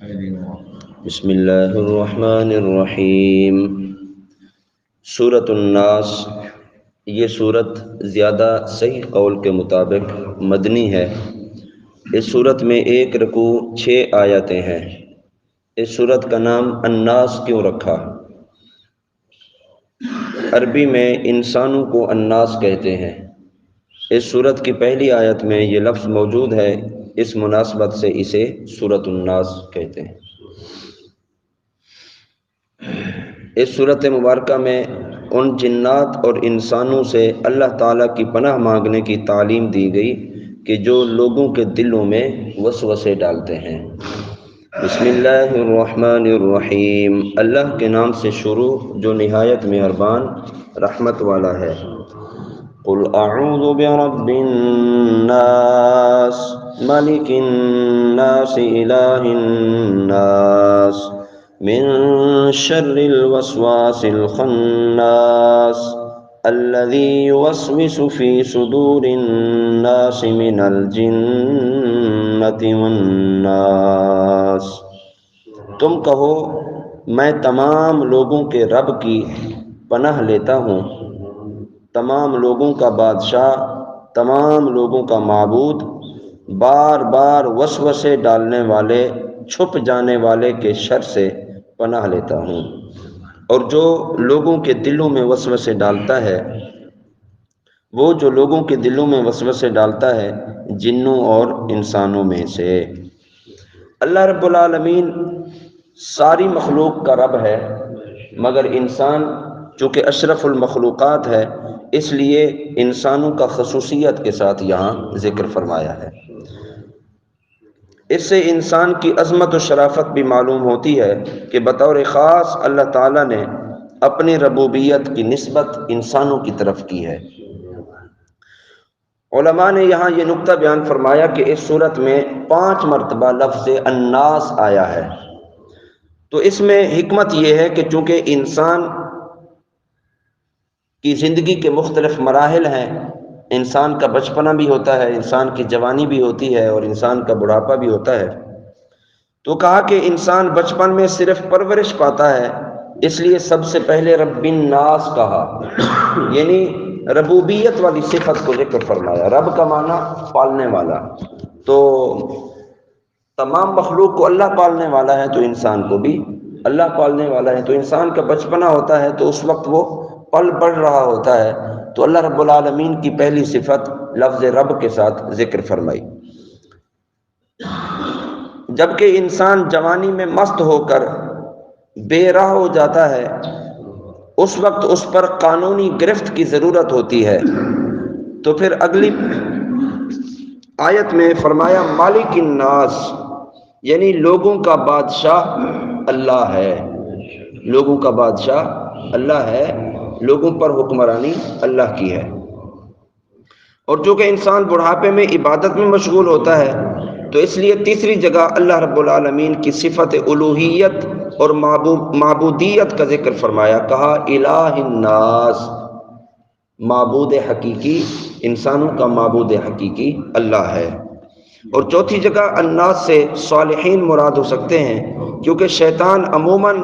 بسم اللہ الرحمن الرحیم۔ سورۃ الناس، یہ سورت زیادہ صحیح قول کے مطابق مدنی ہے۔ اس سورت میں 1 رکوع 6 آیتیں ہیں۔ اس سورت کا نام الناس کیوں رکھا؟ عربی میں انسانوں کو الناس کہتے ہیں۔ اس سورت کی پہلی آیت میں یہ لفظ موجود ہے، اس مناسبت سے اسے سورۃ الناس کہتے ہیں۔ اس سورت مبارکہ میں ان جنات اور انسانوں سے اللہ تعالیٰ کی پناہ مانگنے کی تعلیم دی گئی کہ جو لوگوں کے دلوں میں وسوسے ڈالتے ہیں۔ بسم اللہ الرحمن الرحیم، اللہ کے نام سے شروع جو نہایت مہربان رحمت والا ہے۔ قل اعوذ برب الناس ملک الناس الہ الناس من شر الوسواس الخناس الذي يوسوس في صدور الناس من الجنة والناس۔ تم کہو میں تمام لوگوں کے رب کی پناہ لیتا ہوں، تمام لوگوں کا بادشاہ، تمام لوگوں کا معبود، بار بار وسوسے ڈالنے والے، چھپ جانے والے کے شر سے پناہ لیتا ہوں۔ اور جو لوگوں کے دلوں میں وسوسے ڈالتا ہے، وہ جو لوگوں کے دلوں میں وسوسے ڈالتا ہے جنوں اور انسانوں میں سے۔ اللہ رب العالمین ساری مخلوق کا رب ہے، مگر انسان چونکہ اشرف المخلوقات ہے، اس لیے انسانوں کا خصوصیت کے ساتھ یہاں ذکر فرمایا ہے۔ اس سے انسان کی عظمت و شرافت بھی معلوم ہوتی ہے کہ بطور خاص اللہ تعالیٰ نے اپنی ربوبیت کی نسبت انسانوں کی طرف کی ہے۔ علماء نے یہاں یہ نقطہ بیان فرمایا کہ اس صورت میں 5 مرتبہ لفظ الناس آیا ہے، تو اس میں حکمت یہ ہے کہ چونکہ انسان کی زندگی کے مختلف مراحل ہیں، انسان کا بچپنا بھی ہوتا ہے، انسان کی جوانی بھی ہوتی ہے اور انسان کا بڑھاپا بھی ہوتا ہے، تو کہا کہ انسان بچپن میں صرف پرورش پاتا ہے، اس لیے سب سے پہلے رب الناس کہا، یعنی ربوبیت والی صفت کو ذکر فرمایا۔ رب کا معنی پالنے والا، تو تمام مخلوق کو اللہ پالنے والا ہے تو انسان کو بھی اللہ پالنے والا ہے۔ تو انسان کا بچپنا ہوتا ہے تو اس وقت وہ پل بڑھ رہا ہوتا ہے، تو اللہ رب العالمین کی پہلی صفت لفظ رب کے ساتھ ذکر فرمائی۔ جبکہ انسان جوانی میں مست ہو کر بے راہ ہو جاتا ہے، اس وقت اس پر قانونی گرفت کی ضرورت ہوتی ہے، تو پھر اگلی آیت میں فرمایا مالک الناس، یعنی لوگوں کا بادشاہ اللہ ہے، لوگوں کا بادشاہ اللہ ہے، لوگوں پر حکمرانی اللہ کی ہے۔ اور چونکہ انسان بڑھاپے میں عبادت میں مشغول ہوتا ہے، تو اس لیے تیسری جگہ اللہ رب العالمین کی صفت الوہیت اور معبودیت کا ذکر فرمایا، کہا الہ الناس، معبود حقیقی، انسانوں کا معبود حقیقی اللہ ہے۔ اور چوتھی جگہ الناس سے صالحین مراد ہو سکتے ہیں، کیونکہ شیطان عموماً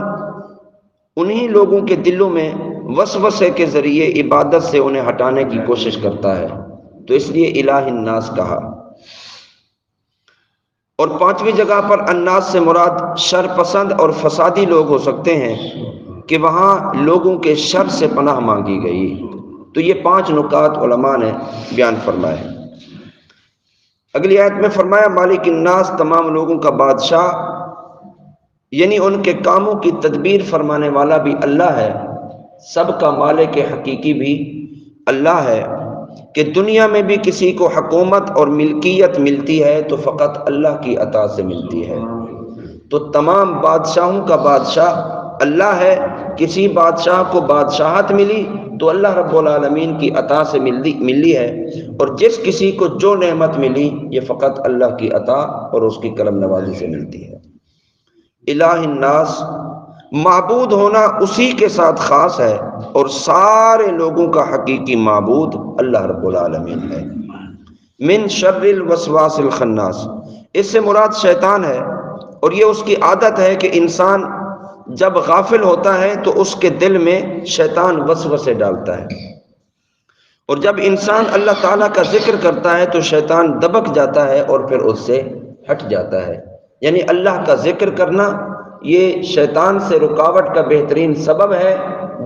انہی لوگوں کے دلوں میں وسوسے کے ذریعے عبادت سے انہیں ہٹانے کی کوشش کرتا ہے، تو اس لیے الہ الناس کہا۔ اور 5ویں جگہ پر الناس سے مراد شر پسند اور فسادی لوگ ہو سکتے ہیں کہ وہاں لوگوں کے شر سے پناہ مانگی گئی۔ تو یہ 5 نکات علماء نے بیان فرمائے۔ اگلی آیت میں فرمایا مالک الناس، تمام لوگوں کا بادشاہ، یعنی ان کے کاموں کی تدبیر فرمانے والا بھی اللہ ہے، سب کا مالک حقیقی بھی اللہ ہے، کہ دنیا میں بھی کسی کو حکومت اور ملکیت ملتی ہے تو فقط اللہ کی عطا سے ملتی ہے۔ تو تمام بادشاہوں کا بادشاہ اللہ ہے، کسی بادشاہ کو بادشاہت ملی تو اللہ رب العالمین کی عطا سے ملی ہے، اور جس کسی کو جو نعمت ملی یہ فقط اللہ کی عطا اور اس کی کرم نوازی سے ملتی ہے۔ الہ الناس، معبود ہونا اسی کے ساتھ خاص ہے، اور سارے لوگوں کا حقیقی معبود اللہ رب العالمین ہے۔ من شر الوسواس الخناس، اس سے مراد شیطان ہے، اور یہ اس کی عادت ہے کہ انسان جب غافل ہوتا ہے تو اس کے دل میں شیطان وسوسے ڈالتا ہے، اور جب انسان اللہ تعالیٰ کا ذکر کرتا ہے تو شیطان دبک جاتا ہے اور پھر اس سے ہٹ جاتا ہے۔ یعنی اللہ کا ذکر کرنا یہ شیطان سے رکاوٹ کا بہترین سبب ہے۔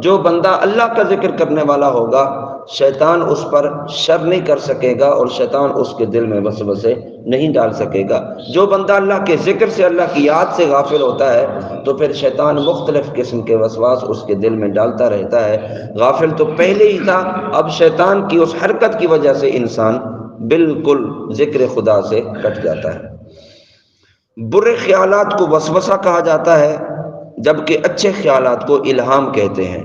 جو بندہ اللہ کا ذکر کرنے والا ہوگا شیطان اس پر شر نہیں کر سکے گا اور شیطان اس کے دل میں وسوسے نہیں ڈال سکے گا۔ جو بندہ اللہ کے ذکر سے، اللہ کی یاد سے غافل ہوتا ہے تو پھر شیطان مختلف قسم کے وسواس اس کے دل میں ڈالتا رہتا ہے۔ غافل تو پہلے ہی تھا، اب شیطان کی اس حرکت کی وجہ سے انسان بالکل ذکر خدا سے کٹ جاتا ہے۔ برے خیالات کو وسوسہ کہا جاتا ہے، جبکہ اچھے خیالات کو الہام کہتے ہیں۔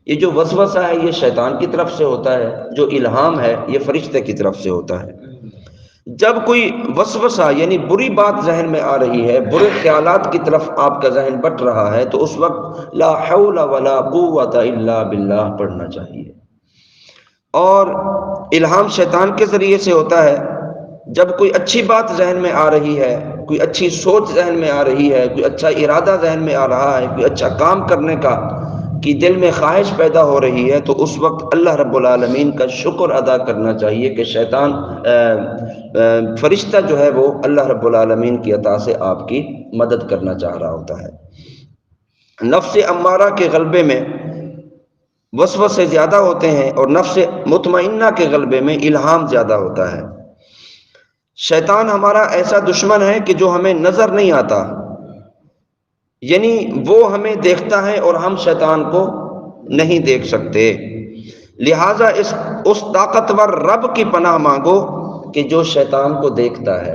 یہ جو وسوسہ ہے یہ شیطان کی طرف سے ہوتا ہے، جو الہام ہے یہ فرشتے کی طرف سے ہوتا ہے۔ جب کوئی وسوسہ یعنی بری بات ذہن میں آ رہی ہے، برے خیالات کی طرف آپ کا ذہن بٹ رہا ہے، تو اس وقت لا حول ولا قوت الا باللہ پڑھنا چاہیے۔ اور الہام شیطان کے ذریعے سے ہوتا ہے۔ جب کوئی اچھی بات ذہن میں آ رہی ہے، کوئی اچھی سوچ ذہن میں آ رہی ہے، کوئی اچھا ارادہ ذہن میں آ رہا ہے، کوئی اچھا کام کرنے کی دل میں خواہش پیدا ہو رہی ہے، تو اس وقت اللہ رب العالمین کا شکر ادا کرنا چاہیے کہ شیطان فرشتہ جو ہے وہ اللہ رب العالمین کی عطا سے آپ کی مدد کرنا چاہ رہا ہوتا ہے۔ نفس امارہ کے غلبے میں وسوسے زیادہ ہوتے ہیں اور نفس مطمئنہ کے غلبے میں الہام زیادہ ہوتا ہے۔ شیطان ہمارا ایسا دشمن ہے کہ جو ہمیں نظر نہیں آتا، یعنی وہ ہمیں دیکھتا ہے اور ہم شیطان کو نہیں دیکھ سکتے۔ لہٰذا اس طاقتور رب کی پناہ مانگو کہ جو شیطان کو دیکھتا ہے،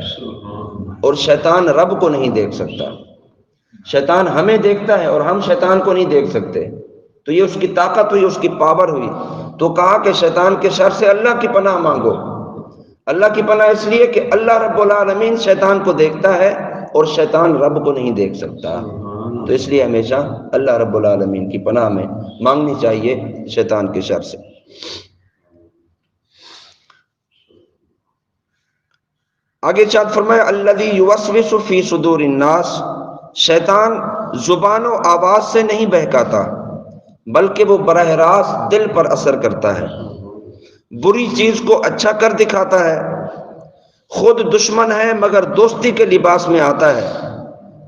اور شیطان رب کو نہیں دیکھ سکتا۔ شیطان ہمیں دیکھتا ہے اور ہم شیطان کو نہیں دیکھ سکتے، تو یہ اس کی طاقت ہوئی، اس کی پاور ہوئی۔ تو کہا کہ شیطان کے شر سے اللہ کی پناہ مانگو۔ اللہ کی پناہ اس لیے کہ اللہ رب العالمین شیطان کو دیکھتا ہے اور شیطان رب کو نہیں دیکھ سکتا، تو اس لیے ہمیشہ اللہ رب العالمین کی پناہ میں مانگنی چاہیے شیطان کے شر سے۔ آگے ارشاد فرمایا الذی یوسوس فی صدور الناس، شیطان زبان و آواز سے نہیں بہکاتا بلکہ وہ براہ راست دل پر اثر کرتا ہے، بری چیز کو اچھا کر دکھاتا ہے، خود دشمن ہے مگر دوستی کے لباس میں آتا ہے،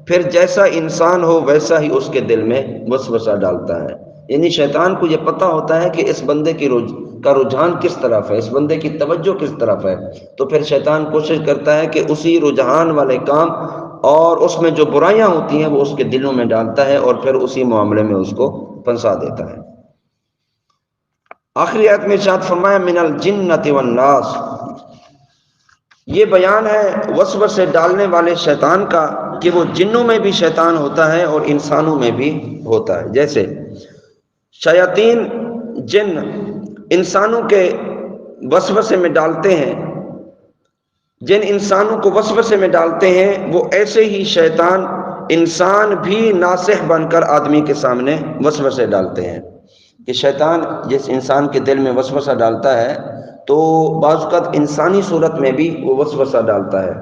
پھر جیسا انسان ہو ویسا ہی اس کے دل میں وسوسہ ڈالتا ہے۔ یعنی شیطان کو یہ پتہ ہوتا ہے کہ اس بندے کا رجحان کس طرف ہے، اس بندے کی توجہ کس طرف ہے، تو پھر شیطان کوشش کرتا ہے کہ اسی رجحان والے کام اور اس میں جو برائیاں ہوتی ہیں وہ اس کے دلوں میں ڈالتا ہے اور پھر اسی معاملے میں اس کو پھنسا دیتا ہے۔ آخری آیت میں ارشاد فرمایا من الجنۃ والناس، یہ بیان ہے وسوسے ڈالنے والے شیطان کا کہ وہ جنوں میں بھی شیطان ہوتا ہے اور انسانوں میں بھی ہوتا ہے۔ جیسے شیاطین جن انسانوں کے وسوسے میں ڈالتے ہیں، جن انسانوں کو وسوسے میں ڈالتے ہیں، وہ ایسے ہی شیطان انسان بھی ناصح بن کر آدمی کے سامنے وسوسے ڈالتے ہیں۔ کہ شیطان جس انسان کے دل میں وسوسہ ڈالتا ہے تو بعض اوقات انسانی صورت میں بھی وہ وسوسہ ڈالتا ہے۔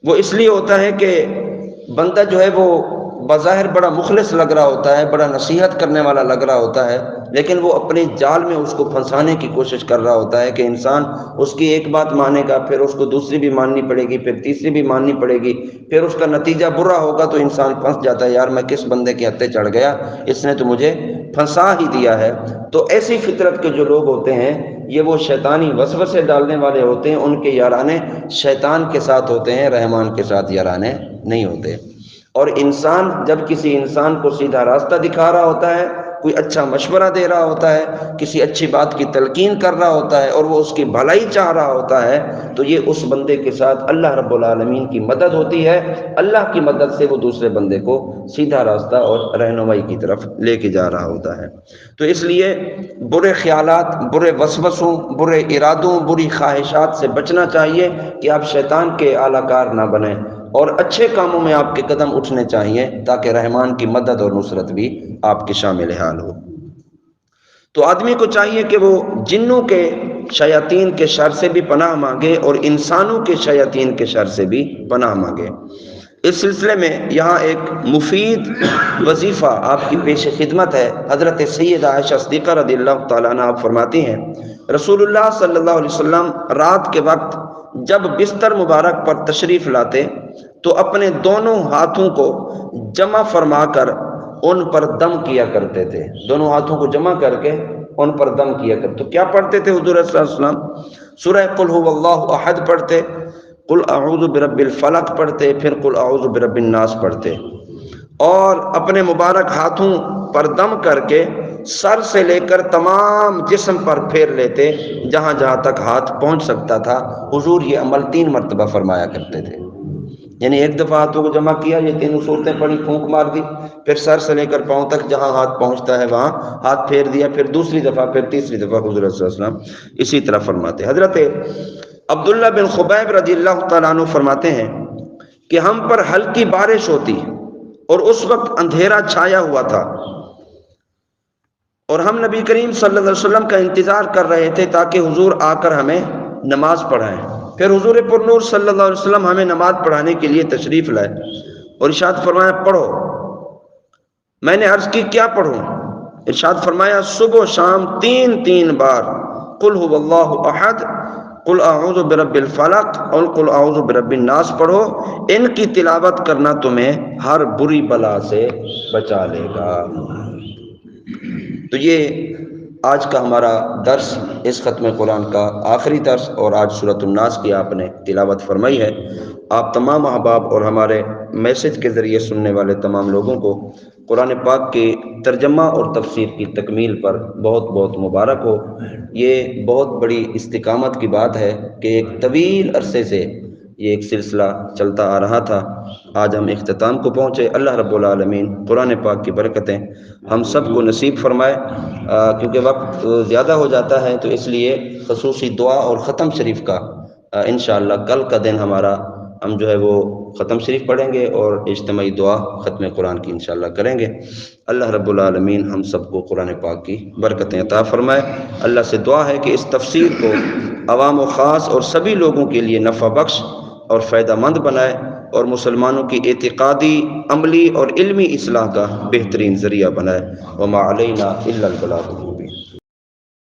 وہ اس لیے ہوتا ہے کہ بندہ جو ہے وہ بظاہر بڑا مخلص لگ رہا ہوتا ہے، بڑا نصیحت کرنے والا لگ رہا ہوتا ہے، لیکن وہ اپنے جال میں اس کو پھنسانے کی کوشش کر رہا ہوتا ہے کہ انسان اس کی ایک بات مانے گا، پھر اس کو دوسری بھی ماننی پڑے گی، پھر تیسری بھی ماننی پڑے گی، پھر اس کا نتیجہ برا ہوگا تو انسان پھنس جاتا ہے، یار میں کس بندے کے ہتھے چڑھ گیا، اس نے تو مجھے پھنسا ہی دیا ہے۔ تو ایسی فطرت کے جو لوگ ہوتے ہیں یہ وہ شیطانی وسوسے ڈالنے والے ہوتے ہیں، ان کے یارانے شیطان کے ساتھ ہوتے ہیں، رحمان کے ساتھ یارانے نہیں ہوتے۔ اور انسان جب کسی انسان کو سیدھا راستہ دکھا رہا ہوتا ہے، کوئی اچھا مشورہ دے رہا ہوتا ہے، کسی اچھی بات کی تلقین کر رہا ہوتا ہے اور وہ اس کی بھلائی چاہ رہا ہوتا ہے، تو یہ اس بندے کے ساتھ اللہ رب العالمین کی مدد ہوتی ہے۔ اللہ کی مدد سے وہ دوسرے بندے کو سیدھا راستہ اور رہنمائی کی طرف لے کے جا رہا ہوتا ہے۔ تو اس لیے برے خیالات، برے وسوسوں، برے ارادوں، بری خواہشات سے بچنا چاہیے کہ آپ شیطان کے اعلی کار نہ بنیں، اور اچھے کاموں میں آپ کے قدم اٹھنے چاہیے تاکہ رحمان کی مدد اور نصرت بھی آپ کے شامل حال ہو۔ تو آدمی کو چاہیے کہ وہ جنوں کے شیاطین کے شر سے بھی پناہ مانگے اور انسانوں کے شیاطین کے شر سے بھی پناہ مانگے۔ اس سلسلے میں یہاں ایک مفید وظیفہ آپ کی پیش خدمت ہے۔ حضرت سیدہ عائشہ صدیقہ رضی اللہ تعالیٰ عنہ آپ فرماتی ہیں رسول اللہ صلی اللہ علیہ وسلم رات کے وقت جب بستر مبارک پر تشریف لاتے تو اپنے دونوں ہاتھوں کو جمع فرما کر ان پر دم کیا کرتے تھے، دونوں ہاتھوں کو جمع کر کے ان پر دم کیا کرتے۔ تو کیا پڑھتے تھے حضور صلی اللہ علیہ وسلم؟ سورہ قل هو اللہ احد پڑھتے، قل اعوذ برب الفلق پڑھتے، پھر قل اعوذ برب الناس پڑھتے، اور اپنے مبارک ہاتھوں پر دم کر کے سر سے لے کر تمام جسم پر پھیر لیتے جہاں جہاں تک ہاتھ پہنچ سکتا تھا۔ حضور یہ عمل 3 مرتبہ فرمایا کرتے تھے، یعنی ایک دفعہ ہاتھوں کو جمع کیا، یہ تینوں صورتیں پڑھی، پھونک مار دی، پھر سر سے لے کر پاؤں تک جہاں ہاتھ پہنچتا ہے وہاں ہاتھ پھیر دیا، پھر دوسری دفعہ، پھر تیسری دفعہ حضور صلی اللہ علیہ وسلم اسی طرح فرماتے۔ حضرت عبداللہ بن خبیب رضی اللہ تعالیٰ عنہ فرماتے ہیں کہ ہم پر ہلکی بارش ہوتی اور اس وقت اندھیرا چھایا ہوا تھا اور ہم نبی کریم صلی اللہ علیہ وسلم کا انتظار کر رہے تھے تاکہ حضور آ کر ہمیں نماز پڑھائیں۔ پھر حضور پر نور صلی اللہ علیہ وسلم ہمیں نماز پڑھانے کے لیے تشریف لائے اور ارشاد فرمایا پڑھو۔ میں نے عرض کی کیا پڑھوں؟ ارشاد فرمایا صبح و شام 3 بار قل هو اللہ احد، قل اعوذ برب الفلق اور قل اعوذ برب الناس پڑھو، ان کی تلاوت کرنا تمہیں ہر بری بلا سے بچا لے گا۔ تو یہ آج کا ہمارا درس، اس ختم قرآن کا آخری درس، اور آج سورۃ الناس کی آپ نے تلاوت فرمائی ہے۔ آپ تمام احباب اور ہمارے میسج کے ذریعے سننے والے تمام لوگوں کو قرآن پاک کے ترجمہ اور تفسیر کی تکمیل پر بہت بہت مبارک ہو۔ یہ بہت بڑی استقامت کی بات ہے کہ ایک طویل عرصے سے یہ ایک سلسلہ چلتا آ رہا تھا، آج ہم اختتام کو پہنچے۔ اللہ رب العالمین قرآن پاک کی برکتیں ہم سب کو نصیب فرمائے۔ کیونکہ وقت زیادہ ہو جاتا ہے تو اس لیے خصوصی دعا اور ختم شریف کا انشاءاللہ کل کا دن ہمارا ہم جو ہے وہ ختم شریف پڑھیں گے اور اجتماعی دعا ختم قرآن کی انشاءاللہ کریں گے۔ اللہ رب العالمین ہم سب کو قرآن پاک کی برکتیں عطا فرمائے۔ اللہ سے دعا ہے کہ اس تفسیر کو عوام و خاص اور سبھی لوگوں کے لیے نفع بخش اور فائدہ مند بنائے اور مسلمانوں کی اعتقادی، عملی اور علمی اصلاح کا بہترین ذریعہ بنائے۔ وما علینا الا البلاغ۔